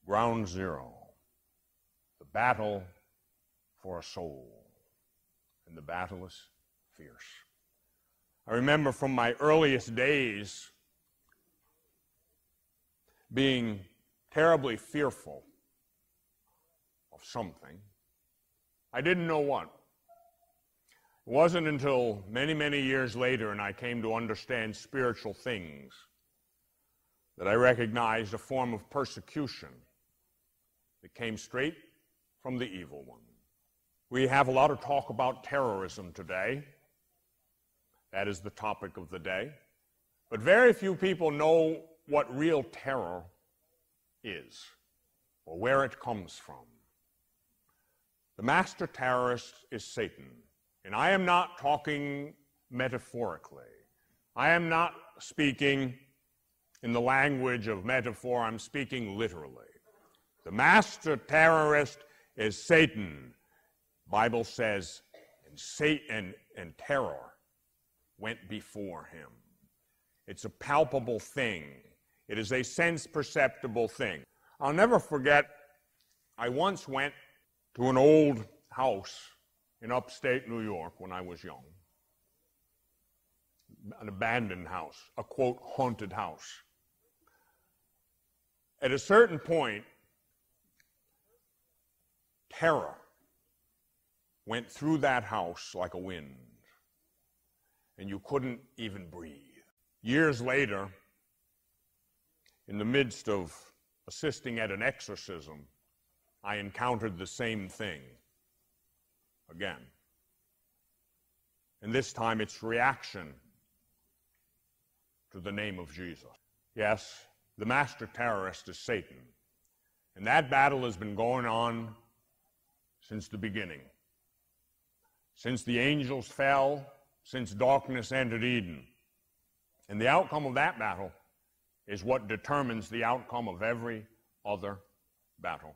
Ground zero. The battle for a soul. And the battle is fierce. I remember from my earliest days being terribly fearful of something. I didn't know what. It wasn't until many, many years later and I came to understand spiritual things that I recognized a form of persecution that came straight from the evil one. We have a lot of talk about terrorism today. That is the topic of the day. But very few people know what real terror is or where it comes from. The master terrorist is Satan. And I am not talking metaphorically. I am not speaking in the language of metaphor. I'm speaking literally. The master terrorist is Satan. The Bible says, and Satan and terror went before him. It's a palpable thing. It is a sense-perceptible thing. I'll never forget, I once went to an old house in upstate New York when I was young. An abandoned house, a quote, haunted house. At a certain point, terror went through that house like a wind, and you couldn't even breathe. Years later, in the midst of assisting at an exorcism, I encountered the same thing again. And this time it's reaction to the name of Jesus. Yes, the master terrorist is Satan. And that battle has been going on since the beginning. Since the angels fell, since darkness entered Eden. And the outcome of that battle is what determines the outcome of every other battle.